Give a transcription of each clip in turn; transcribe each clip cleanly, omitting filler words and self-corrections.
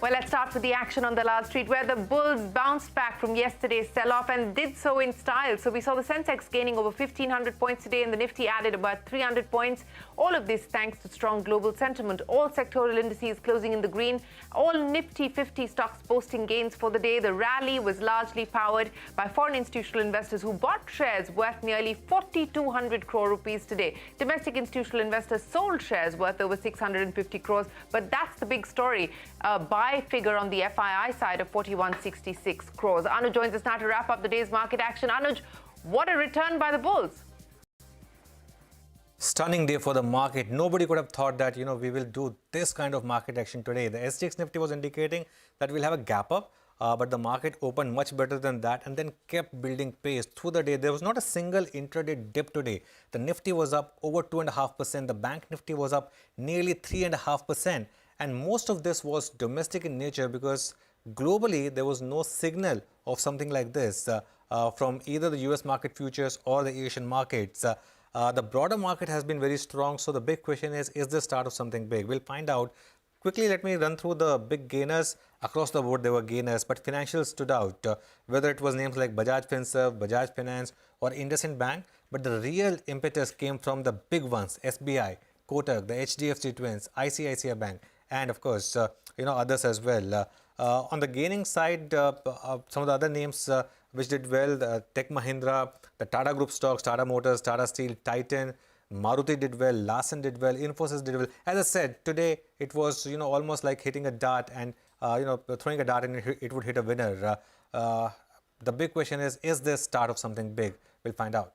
Well, let's start with the action on the Lal Street, where the bulls bounced back from yesterday's sell-off and did so in style. So we saw the Sensex gaining over 1,500 points today and the Nifty added about 300 points. All of this thanks to strong global sentiment. All sectoral indices closing in the green. All Nifty 50 stocks posting gains for the day. The rally was largely powered by foreign institutional investors who bought shares worth nearly 4,200 crore rupees today. Domestic institutional investors sold shares worth over 650 crores. But that's the big story. Buy figure on the FII side of 4166 crores. Anuj joins us now to wrap up the day's market action. Anuj, what a return by the bulls. Stunning day for the market. Nobody could have thought that, we will do this kind of market action today. The SGX Nifty was indicating that we'll have a gap up, but the market opened much better than that and then kept building pace through the day. There was not a single intraday dip today. The Nifty was up over 2.5%. The Bank Nifty was up nearly 3.5%. And most of this was domestic in nature because globally there was no signal of something like this from either the US market futures or the Asian markets. The broader market has been very strong. So the big question is the start of something big? We'll find out. Quickly, let me run through the big gainers. Across the board, there were gainers, but financials stood out, whether it was names like Bajaj Finserv, Bajaj Finance or IndusInd Bank. But the real impetus came from the big ones, SBI, Kotak, the HDFC Twins, ICICI Bank, and of course, others as well. On the gaining side, some of the other names which did well, Tech Mahindra, the Tata Group stocks, Tata Motors, Tata Steel, Titan, Maruti did well, Larsen did well, Infosys did well. As I said, today it was, almost like hitting a dart and, throwing a dart and it would hit a winner. The big question is this start of something big? We'll find out.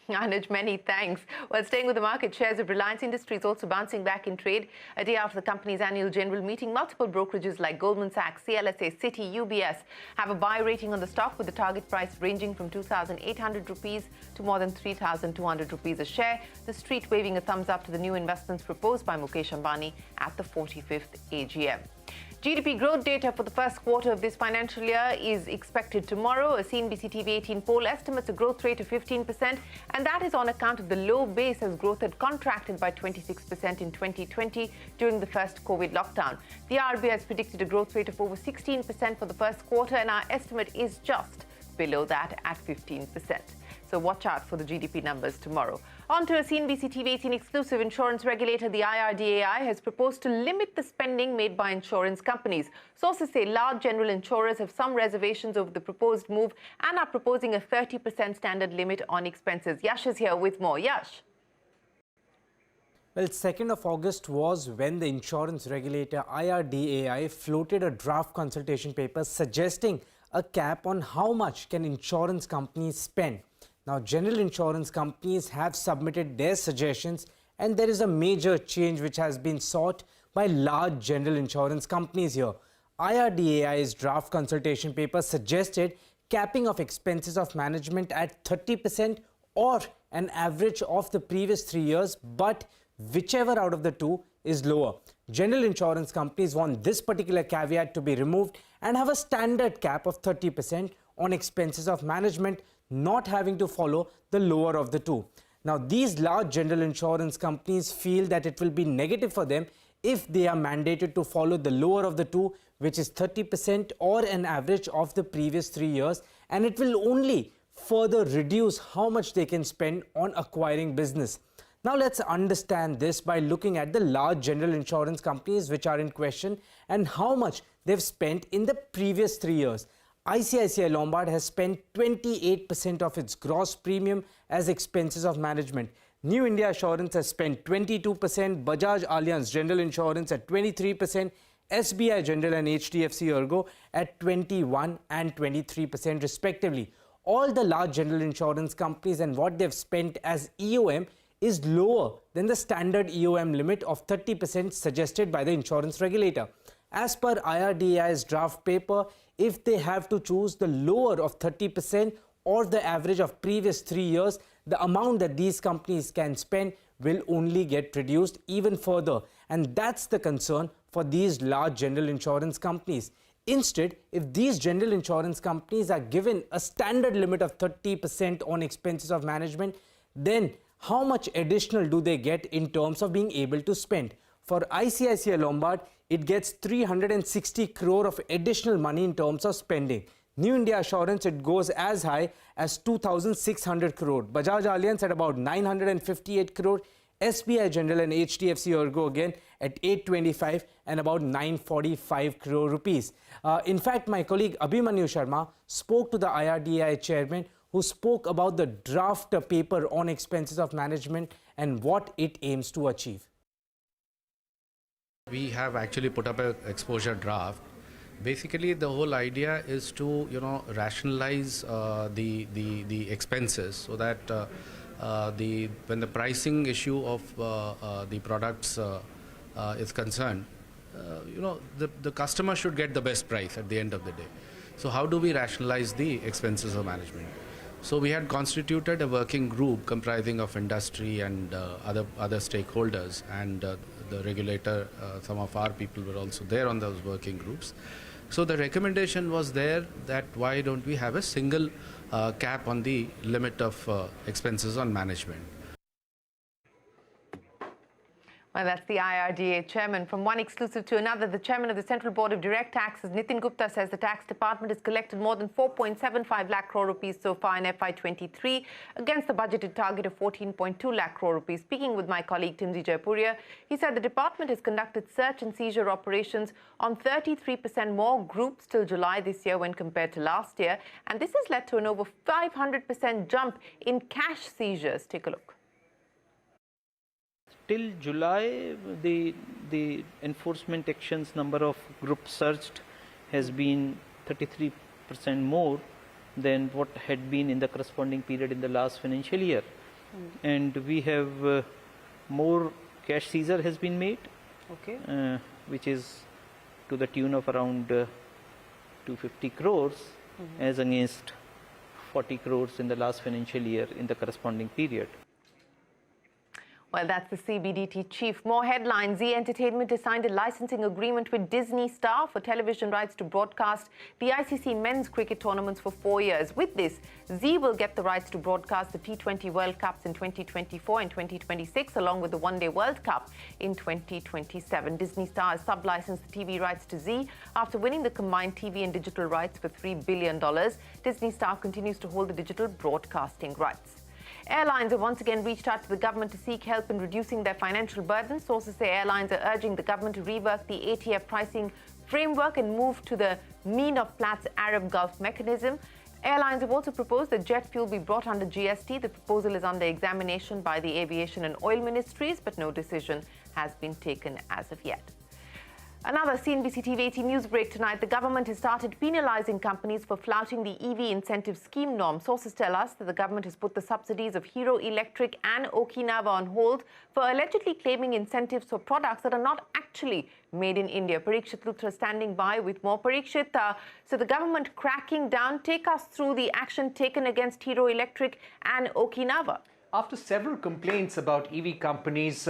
Anuj, many thanks. Well, staying with the market, shares of Reliance Industries also bouncing back in trade. A day after the company's annual general meeting, multiple brokerages like Goldman Sachs, CLSA, Citi, UBS have a buy rating on the stock with the target price ranging from 2,800 rupees to more than 3,200 rupees a share. The street waving a thumbs up to the new investments proposed by Mukesh Ambani at the 45th AGM. GDP growth data for the first quarter of this financial year is expected tomorrow. A CNBC-TV18 poll estimates a growth rate of 15%, and that is on account of the low base as growth had contracted by 26% in 2020 during the first COVID lockdown. The RBI has predicted a growth rate of over 16% for the first quarter, and our estimate is just below that at 15%. So watch out for the GDP numbers tomorrow. On to a CNBC-TV18 exclusive. Insurance regulator, the IRDAI, has proposed to limit the spending made by insurance companies. Sources say large general insurers have some reservations over the proposed move and are proposing a 30% standard limit on expenses. Yash is here with more. Yash. Well, 2nd of August was when the insurance regulator IRDAI floated a draft consultation paper suggesting a cap on how much can insurance companies spend. Now, general insurance companies have submitted their suggestions, and there is a major change which has been sought by large general insurance companies here. IRDAI's draft consultation paper suggested capping of expenses of management at 30% or an average of the previous 3 years, but whichever out of the two is lower. General insurance companies want this particular caveat to be removed and have a standard cap of 30% on expenses of management, not having to follow the lower of the two. Now, these large general insurance companies feel that it will be negative for them if they are mandated to follow the lower of the two, which is 30% or an average of the previous 3 years, and it will only further reduce how much they can spend on acquiring business. Now, let's understand this by looking at the large general insurance companies which are in question and how much they've spent in the previous 3 years. ICICI Lombard has spent 28% of its gross premium as expenses of management. New India Assurance has spent 22%, Bajaj Allianz General Insurance at 23%, SBI General and HDFC Ergo at 21 and 23% respectively. All the large general insurance companies and what they've spent as EOM is lower than the standard EOM limit of 30% suggested by the insurance regulator. As per IRDAI's draft paper, if they have to choose the lower of 30% or the average of previous 3 years, the amount that these companies can spend will only get reduced even further. And that's the concern for these large general insurance companies. Instead, if these general insurance companies are given a standard limit of 30% on expenses of management, then how much additional do they get in terms of being able to spend? For ICICI Lombard, it gets 360 crore of additional money in terms of spending. New India Assurance, it goes as high as 2,600 crore. Bajaj Allianz at about 958 crore. SBI General and HDFC Ergo again at 825 and about 945 crore rupees. In fact, my colleague Abhimanyu Sharma spoke to the IRDAI chairman, who spoke about the draft paper on expenses of management and what it aims to achieve. We have actually put up an exposure draft. Basically, the whole idea is to, rationalize the expenses so that when the pricing issue of the products is concerned, the customer should get the best price at the end of the day. So how do we rationalize the expenses of management? So we had constituted a working group comprising of industry and other stakeholders, and the regulator, some of our people were also there on those working groups. So the recommendation was there that why don't we have a single cap on the limit of expenses on management. Well, that's the IRDA chairman. From one exclusive to another, the chairman of the Central Board of Direct Taxes, Nitin Gupta, says the tax department has collected more than 4.75 lakh crore rupees so far in FY23 against the budgeted target of 14.2 lakh crore rupees. Speaking with my colleague Timsy Jaipuria, he said the department has conducted search and seizure operations on 33% more groups till July this year when compared to last year. And this has led to an over 500% jump in cash seizures. Take a look. Till July, the enforcement actions number of groups searched has been 33% more than what had been in the corresponding period in the last financial year. And we have more cash seizure has been made, which is to the tune of around 250 crores as against 40 crores in the last financial year in the corresponding period. Well, that's the CBDT chief. More headlines. Zee Entertainment has signed a licensing agreement with Disney Star for television rights to broadcast the ICC men's cricket tournaments for 4 years. With this, Zee will get the rights to broadcast the T20 World Cups in 2024 and 2026, along with the One Day World Cup in 2027. Disney Star has sub-licensed the TV rights to Zee after winning the combined TV and digital rights for $3 billion. Disney Star continues to hold the digital broadcasting rights. Airlines have once again reached out to the government to seek help in reducing their financial burden. Sources say airlines are urging the government to rework the ATF pricing framework and move to the mean of Platts Arab Gulf mechanism. Airlines have also proposed that jet fuel be brought under GST. The proposal is under examination by the Aviation and Oil Ministries, but no decision has been taken as of yet. Another CNBC-TV18 news break tonight. The government has started penalizing companies for flouting the EV incentive scheme norm. Sources tell us that the government has put the subsidies of Hero Electric and Okinawa on hold for allegedly claiming incentives for products that are not actually made in India. Parikshit Luthra standing by with more. Parikshit, so the government cracking down. Take us through the action taken against Hero Electric and Okinawa. After several complaints about EV companies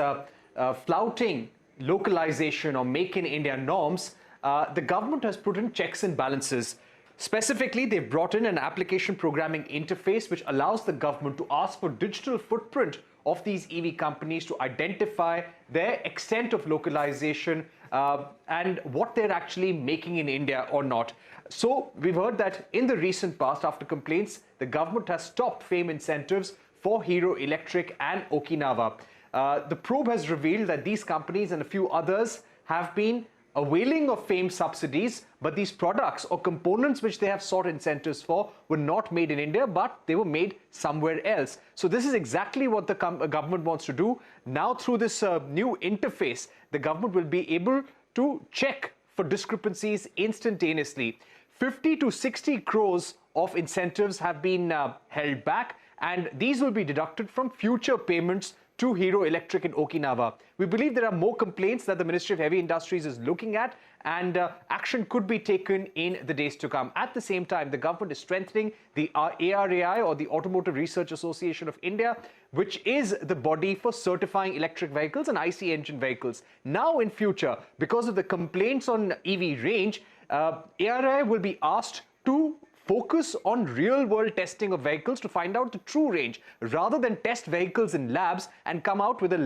flouting localization or make in India norms, the government has put in checks and balances. Specifically, they've brought in an application programming interface which allows the government to ask for digital footprint of these EV companies to identify their extent of localization and what they're actually making in India or not. So we've heard that in the recent past, after complaints, the government has stopped FAME incentives for Hero Electric and Okinawa. The probe has revealed that these companies and a few others have been availing of FAME subsidies, but these products or components which they have sought incentives for were not made in India, but they were made somewhere else. So this is exactly what the government wants to do. Now, through this new interface, the government will be able to check for discrepancies instantaneously. 50 to 60 crores of incentives have been held back, and these will be deducted from future payments to Hero Electric in Okinawa. We believe there are more complaints that the Ministry of Heavy Industries is looking at, and action could be taken in the days to come. At the same time, the government is strengthening the ARAI, or the Automotive Research Association of India, which is the body for certifying electric vehicles and IC engine vehicles. Now in future, because of the complaints on EV range, ARAI will be asked to focus on real-world testing of vehicles to find out the true range, rather than test vehicles in labs and come out with a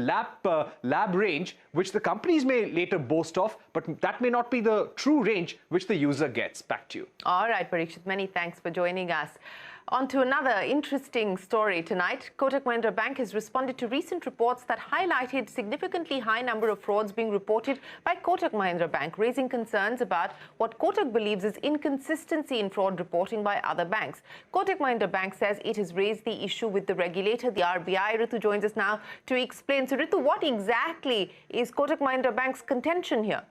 lab range, which the companies may later boast of, but that may not be the true range which the user gets. Back to you. All right, Parikshit, many thanks for joining us. On to another interesting story tonight. Kotak Mahindra Bank has responded to recent reports that highlighted significantly high number of frauds being reported by Kotak Mahindra Bank, raising concerns about what Kotak believes is inconsistency in fraud reporting by other banks. Kotak Mahindra Bank says it has raised the issue with the regulator, the RBI. Ritu joins us now to explain. So, Ritu, what exactly is Kotak Mahindra Bank's contention here?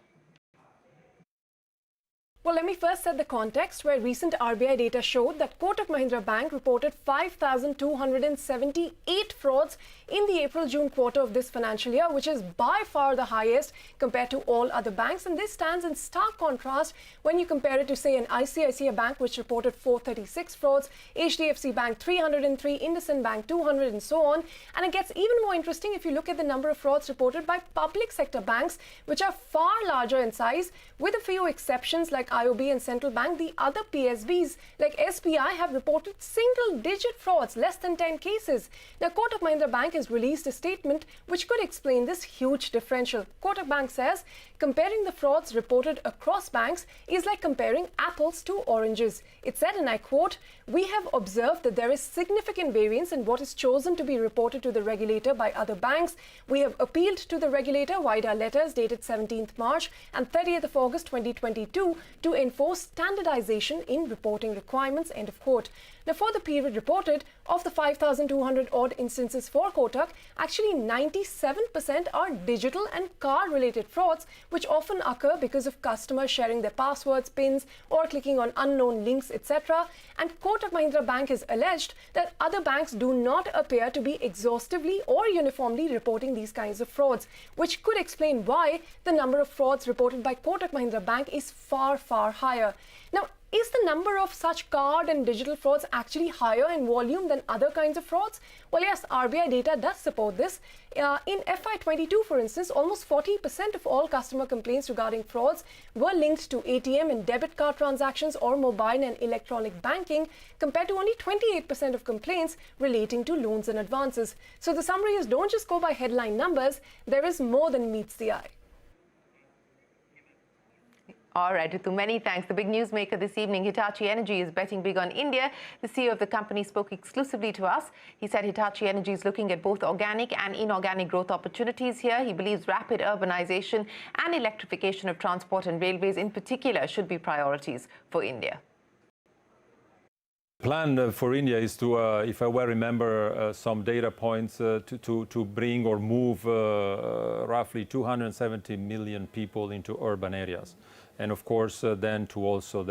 Well, let me first set the context where recent RBI data showed that Kotak Mahindra Bank reported 5,278 frauds in the April-June quarter of this financial year, which is by far the highest compared to all other banks. And this stands in stark contrast when you compare it to, say, an ICICI Bank, which reported 436 frauds, HDFC Bank 303, IndusInd Bank 200, and so on. And it gets even more interesting if you look at the number of frauds reported by public sector banks, which are far larger in size. With a few exceptions like IOB and Central Bank, the other PSBs like SBI have reported single-digit frauds, less than 10 cases. Now, Kotak Mahindra Bank has released a statement which could explain this huge differential. Kotak Bank says comparing the frauds reported across banks is like comparing apples to oranges. It said, and I quote, "We have observed that there is significant variance in what is chosen to be reported to the regulator by other banks. We have appealed to the regulator via our letters dated 17th March and 30th of August 2022 to enforce standardization in reporting requirements," end of quote. Now, for the period reported, of the 5,200 odd instances for Kotak, actually 97% are digital and card-related frauds, which often occur because of customers sharing their passwords, PINs, or clicking on unknown links, etc. And Kotak Mahindra Bank has alleged that other banks do not appear to be exhaustively or uniformly reporting these kinds of frauds, which could explain why the number of frauds reported by Kotak Mahindra Bank is far, far higher. Now, is the number of such card and digital frauds actually higher in volume than other kinds of frauds? Well, yes, RBI data does support this. In FY22, for instance, almost 40% of all customer complaints regarding frauds were linked to ATM and debit card transactions or mobile and electronic banking, compared to only 28% of complaints relating to loans and advances. So the summary is, don't just go by headline numbers. There is more than meets the eye. All right, Ritu, many thanks. The big newsmaker this evening, Hitachi Energy, is betting big on India. The CEO of the company spoke exclusively to us. He said Hitachi Energy is looking at both organic and inorganic growth opportunities here. He believes rapid urbanization and electrification of transport and railways in particular should be priorities for India. Plan for India is to, if I well remember some data points, to bring or move roughly 270 million people into urban areas. And of course, then to also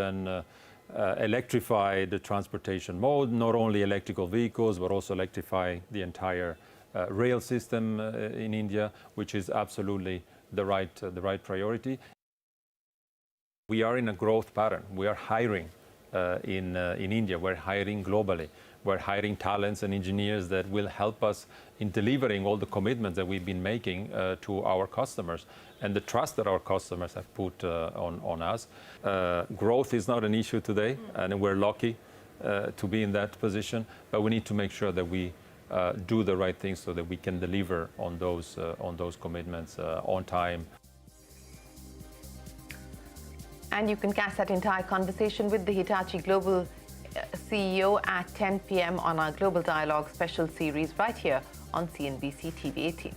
electrify the transportation mode, not only electrical vehicles, but also electrify the entire rail system in India, which is absolutely the right priority. We are in a growth pattern. We are hiring in India. We're hiring globally. We're hiring talents and engineers that will help us in delivering all the commitments that we've been making to our customers and the trust that our customers have put on us. Growth is not an issue today, and we're lucky to be in that position, but we need to make sure that we do the right things so that we can deliver on those commitments on time. And you can catch that entire conversation with the Hitachi Global CEO at 10 p.m. on our Global Dialogue special series right here on CNBC-TV18.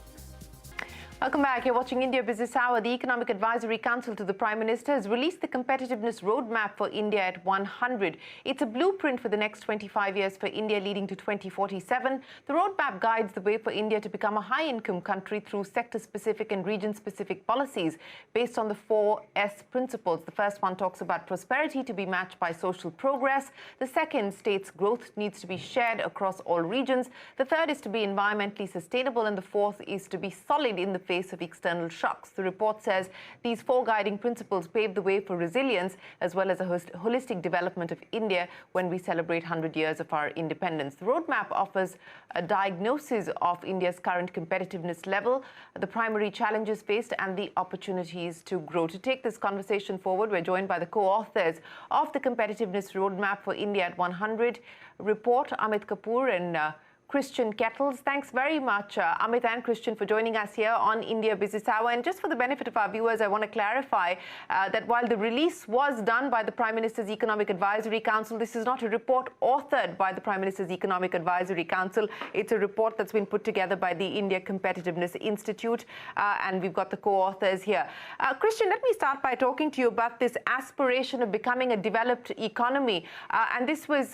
Welcome back. You're watching India Business Hour. The Economic Advisory Council to the Prime Minister has released the competitiveness roadmap for India at 100. It's a blueprint for the next 25 years for India leading to 2047. The roadmap guides the way for India to become a high-income country through sector-specific and region-specific policies based on the 4S principles. The first one talks about prosperity to be matched by social progress. The second states growth needs to be shared across all regions. The third is to be environmentally sustainable. And the fourth is to be solid in the face face of external shocks. The report says these 4 guiding principles pave the way for resilience as well as a holistic development of India when we celebrate 100 years of our independence. The roadmap offers a diagnosis of India's current competitiveness level, the primary challenges faced and the opportunities to grow. To take this conversation forward, we're joined by the co-authors of the Competitiveness Roadmap for India at 100 report, Amit Kapoor and Christian Kettles. Thanks very much, Amit and Christian, for joining us here on India Business Hour. And just for the benefit of our viewers, I want to clarify that while the release was done by the Prime Minister's Economic Advisory Council, this is not a report authored by the Prime Minister's Economic Advisory Council. It's a report that's been put together by the India Competitiveness Institute, and we've got the co-authors here. Christian, let me start by talking to you about this aspiration of becoming a developed economy. And this was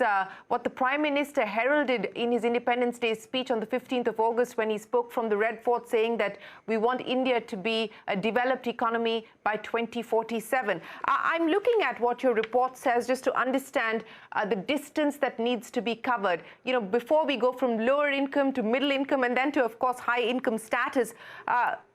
what the Prime Minister heralded in his Independence Day speech on the 15th of August when he spoke from the Red Fort, saying that we want India to be a developed economy by 2047. I'm looking at what your report says just to understand the distance that needs to be covered. You know, before we go from lower income to middle income and then to, of course, high income status,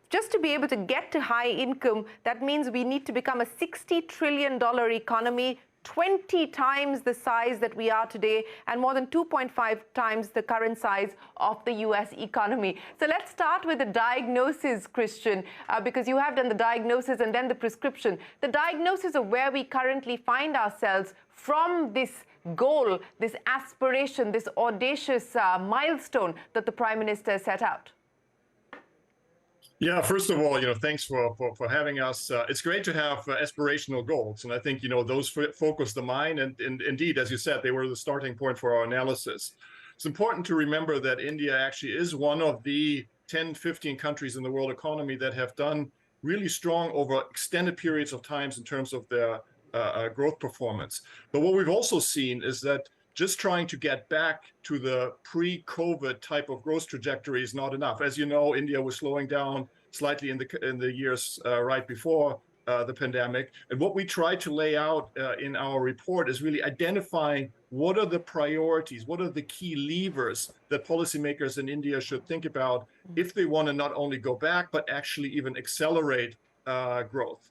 just to be able to get to high income, that means we need to become a $60 trillion economy, 20 times the size that we are today, and more than 2.5 times the current size of the US economy. So let's start with the diagnosis, Christian, because you have done the diagnosis and then the prescription. The diagnosis of where we currently find ourselves from this goal, this aspiration, this audacious milestone that the Prime Minister set out. Yeah, first of all, thanks for having us. It's great to have aspirational goals. And I think, those focus the mind. And indeed, as you said, they were the starting point for our analysis. It's important to remember that India actually is one of the 10, 15 countries in the world economy that have done really strong over extended periods of times in terms of their growth performance. But what we've also seen is that just trying to get back to the pre-COVID type of growth trajectory is not enough. As you know, India was slowing down slightly in the years right before the pandemic. And what we try to lay out in our report is really identifying what are the priorities, what are the key levers that policymakers in India should think about if they want to not only go back, but actually even accelerate growth.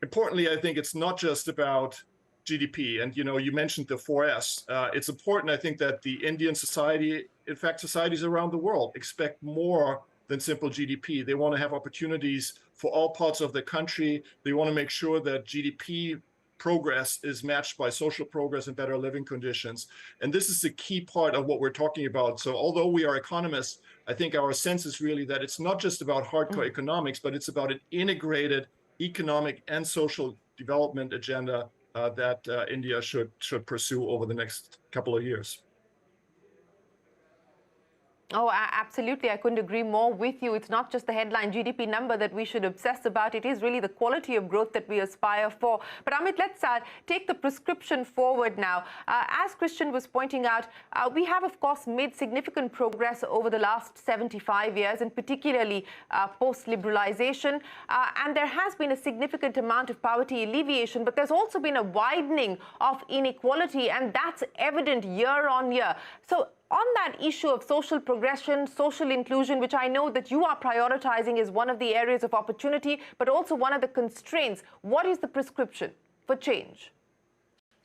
Importantly, I think it's not just about GDP. And, you mentioned the 4S. It's important, I think, that the Indian society, in fact, societies around the world expect more than simple GDP. They want to have opportunities for all parts of the country. They want to make sure that GDP progress is matched by social progress and better living conditions. And this is the key part of what we're talking about. So although we are economists, I think our sense is really that it's not just about hardcore economics, but it's about an integrated economic and social development agenda that India should pursue over the next couple of years. Oh, absolutely. I couldn't agree more with you. It's not just the headline GDP number that we should obsess about. It is really the quality of growth that we aspire for. But Amit, let's take the prescription forward now. As Christian was pointing out, we have, of course, made significant progress over the last 75 years, and particularly post-liberalization. And there has been a significant amount of poverty alleviation, but there's also been a widening of inequality, and that's evident year on year. So on that issue of social progression, social inclusion, which I know that you are prioritizing as one of the areas of opportunity, but also one of the constraints, what is the prescription for change?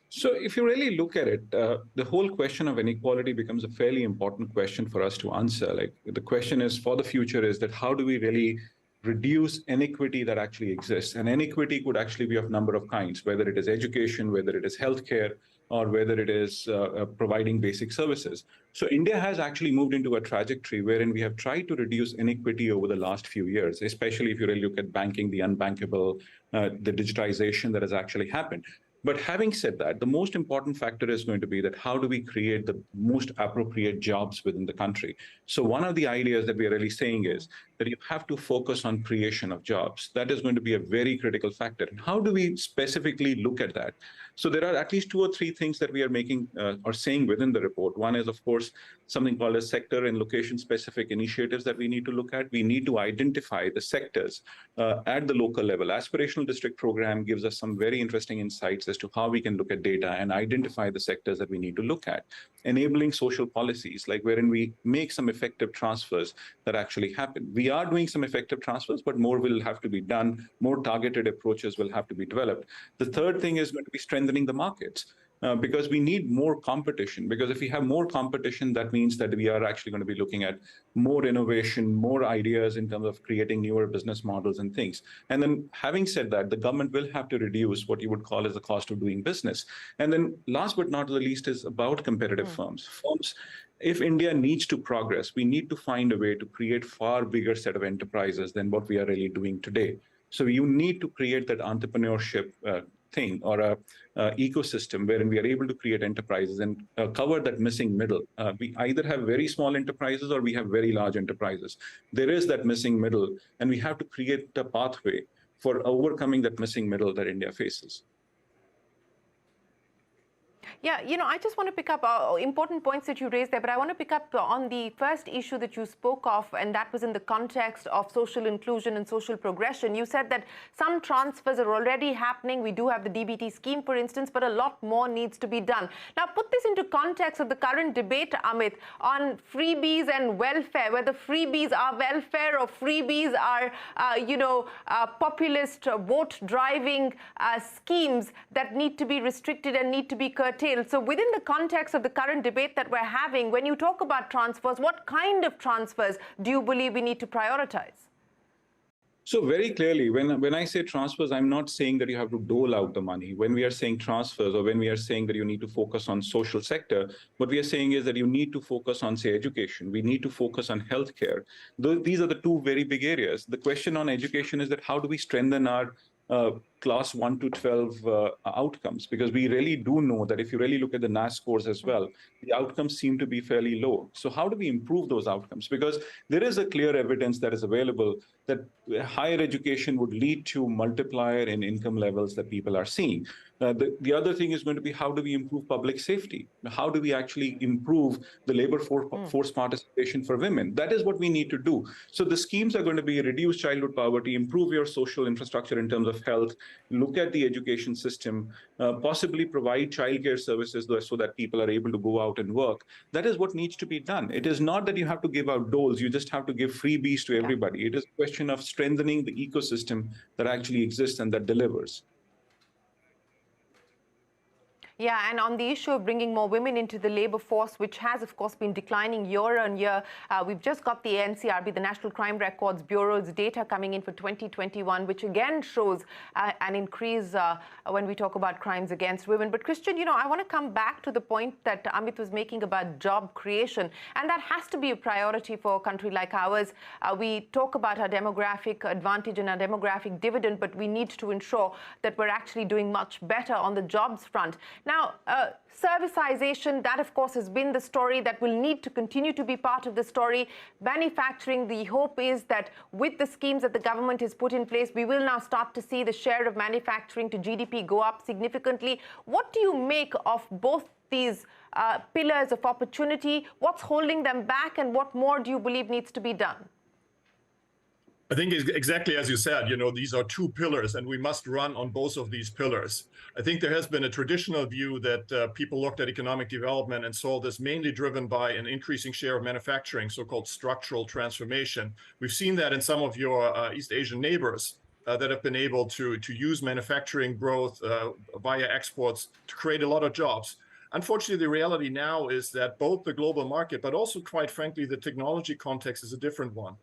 So if you really look at it, the whole question of inequality becomes a fairly important question for us to answer. Like, the question is for the future is that how do we really reduce inequity that actually exists? And inequity could actually be of a number of kinds, whether it is education, whether it is healthcare, or whether it is providing basic services. So India has actually moved into a trajectory wherein we have tried to reduce inequity over the last few years, especially if you really look at banking, the unbankable, the digitization that has actually happened. But having said that, the most important factor is going to be that how do we create the most appropriate jobs within the country? So one of the ideas that we are really saying is that you have to focus on creation of jobs. That is going to be a very critical factor. And how do we specifically look at that? So there are at least 2 or 3 things that we are making or saying within the report. One is, of course, something called as sector and location-specific initiatives that we need to look at. We need to identify the sectors at the local level. Aspirational District Program gives us some very interesting insights as to how we can look at data and identify the sectors that we need to look at. Enabling social policies, like wherein we make some effective transfers that actually happen. We we are doing some effective transfers, but more will have to be done. More targeted approaches will have to be developed. The third thing is going to be strengthening the markets. Because we need more competition. Because if we have more competition, that means that we are actually going to be looking at more innovation, more ideas in terms of creating newer business models and things. And then having said that, the government will have to reduce what you would call as the cost of doing business. And then last but not the least is about competitive firms. If India needs to progress, we need to find a way to create far bigger set of enterprises than what we are really doing today. So you need to create that entrepreneurship thing or a ecosystem wherein we are able to create enterprises and cover that missing middle. We either have very small enterprises or we have very large enterprises. There is that missing middle, and we have to create a pathway for overcoming that missing middle that India faces. Yeah, I just want to pick up important points that you raised there, but I want to pick up on the first issue that you spoke of, and that was in the context of social inclusion and social progression. You said that some transfers are already happening. We do have the DBT scheme, for instance, but a lot more needs to be done. Now, put this into context of the current debate, Amit, on freebies and welfare, whether freebies are welfare or freebies are, populist vote-driving schemes that need to be restricted and need to be curtailed. So within the context of the current debate that we're having, when you talk about transfers, what kind of transfers do you believe we need to prioritize? So very clearly, when I say transfers, I'm not saying that you have to dole out the money. When we are saying transfers, or when we are saying that you need to focus on social sector, what we are saying is that you need to focus on, say, education. We need to focus on healthcare. These are the two very big areas. The question on education is that how do we strengthen our class 1 to 12 outcomes, because we really do know that if you really look at the NAS scores as well, the outcomes seem to be fairly low. So how do we improve those outcomes? Because there is a clear evidence that is available that higher education would lead to multiplier in income levels that people are seeing. The other thing is going to be how do we improve public safety? How do we actually improve the labor force participation for women? That is what we need to do. So the schemes are going to be reduce childhood poverty, improve your social infrastructure in terms of health, look at the education system, possibly provide childcare services so that people are able to go out and work. That is what needs to be done. It is not that you have to give out doles, you just have to give freebies to everybody. It is a question of strengthening the ecosystem that actually exists and that delivers. Yeah, and on the issue of bringing more women into the labor force, which has, of course, been declining year on year, we've just got the NCRB, the National Crime Records Bureau's data coming in for 2021, which again shows an increase when we talk about crimes against women. But Christian, I want to come back to the point that Amit was making about job creation, and that has to be a priority for a country like ours. We talk about our demographic advantage and our demographic dividend, but we need to ensure that we're actually doing much better on the jobs front. Now, servicization, that of course has been the story that will need to continue to be part of the story. Manufacturing, the hope is that with the schemes that the government has put in place, we will now start to see the share of manufacturing to GDP go up significantly. What do you make of both these pillars of opportunity? What's holding them back, and what more do you believe needs to be done? I think exactly as you said, these are two pillars and we must run on both of these pillars. I think there has been a traditional view that people looked at economic development and saw this mainly driven by an increasing share of manufacturing, so-called structural transformation. We've seen that in some of your East Asian neighbors that have been able to use manufacturing growth via exports to create a lot of jobs. Unfortunately, the reality now is that both the global market, but also, quite frankly, the technology context is a different one.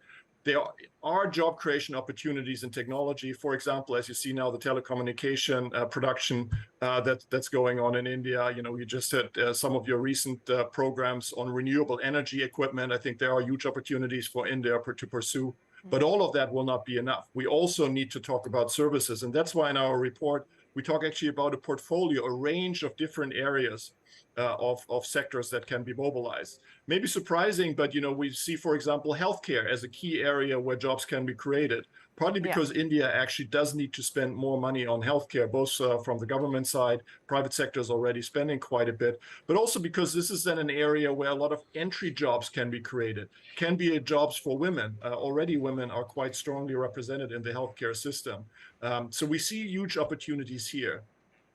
There are job creation opportunities in technology. For example, as you see now, the telecommunication production that's going on in India. You just had some of your recent programs on renewable energy equipment. I think there are huge opportunities for India to pursue. But all of that will not be enough. We also need to talk about services. And that's why in our report, we talk actually about a portfolio, a range of different areas of sectors that can be mobilized. Maybe surprising, but we see, for example, healthcare as a key area where jobs can be created, partly because India actually does need to spend more money on healthcare, both from the government side, private sector is already spending quite a bit, but also because this is then an area where a lot of entry jobs can be created, can be jobs for women. Already women are quite strongly represented in the healthcare system. So we see huge opportunities here.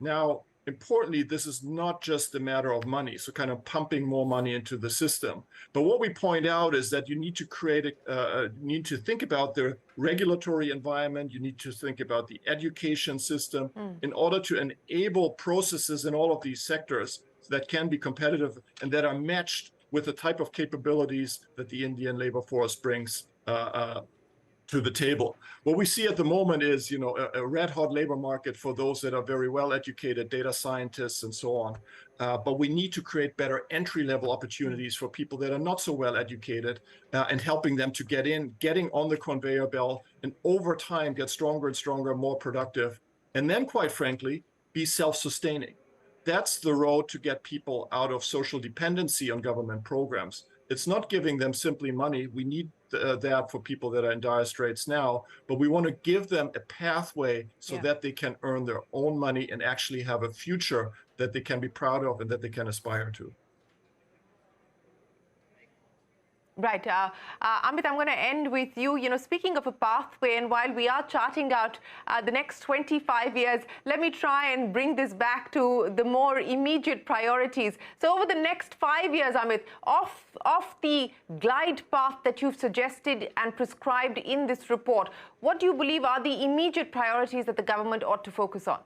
Now, importantly, this is not just a matter of money, so kind of pumping more money into the system. But what we point out is that you need to need to think about the regulatory environment, you need to think about the education system in order to enable processes in all of these sectors that can be competitive and that are matched with the type of capabilities that the Indian labor force brings to the table. What we see at the moment is, a red-hot labor market for those that are very well-educated, data scientists and so on. But we need to create better entry-level opportunities for people that are not so well-educated and helping them to getting on the conveyor belt, and over time get stronger and stronger, more productive, and then, quite frankly, be self-sustaining. That's the road to get people out of social dependency on government programs. It's not giving them simply money. We need that for people that are in dire straits now, but we want to give them a pathway so that they can earn their own money and actually have a future that they can be proud of and that they can aspire to. Right. Amit, I'm going to end with you. Speaking of a pathway, and while we are charting out the next 25 years, let me try and bring this back to the more immediate priorities. So over the next 5 years, Amit, off the glide path that you've suggested and prescribed in this report, what do you believe are the immediate priorities that the government ought to focus on?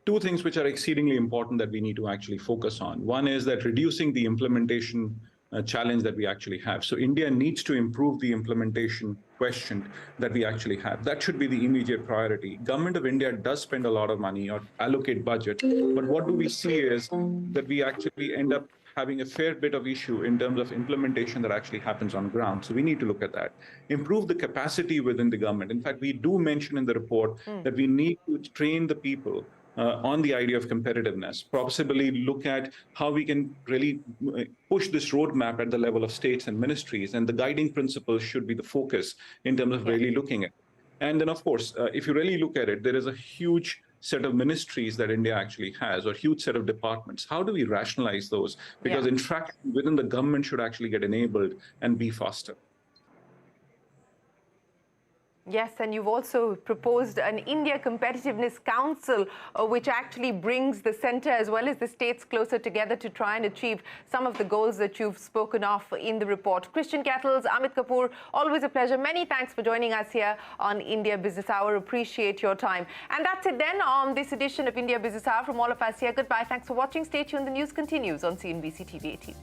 Two things which are exceedingly important that we need to actually focus on. One is that reducing the implementation challenge that we actually have. So India needs to improve the implementation question that we actually have. That should be the immediate priority. Government of India does spend a lot of money or allocate budget, but what do we see is that we actually end up having a fair bit of issue in terms of implementation that actually happens on ground. So we need to look at that. Improve the capacity within the government. In fact, we do mention in the report that we need to train the people on the idea of competitiveness, possibly look at how we can really push this roadmap at the level of states and ministries, and the guiding principles should be the focus in terms of really looking at it. And then, of course, if you really look at it, there is a huge set of ministries that India actually has, or a huge set of departments. How do we rationalize those? Because interaction within the government should actually get enabled and be faster. Yes, and you've also proposed an India Competitiveness Council, which actually brings the centre as well as the states closer together to try and achieve some of the goals that you've spoken of in the report. Christian Kettles, Amit Kapoor, always a pleasure. Many thanks for joining us here on India Business Hour. Appreciate your time. And that's it then on this edition of India Business Hour. From all of us here, goodbye. Thanks for watching. Stay tuned. The news continues on CNBC TV 18.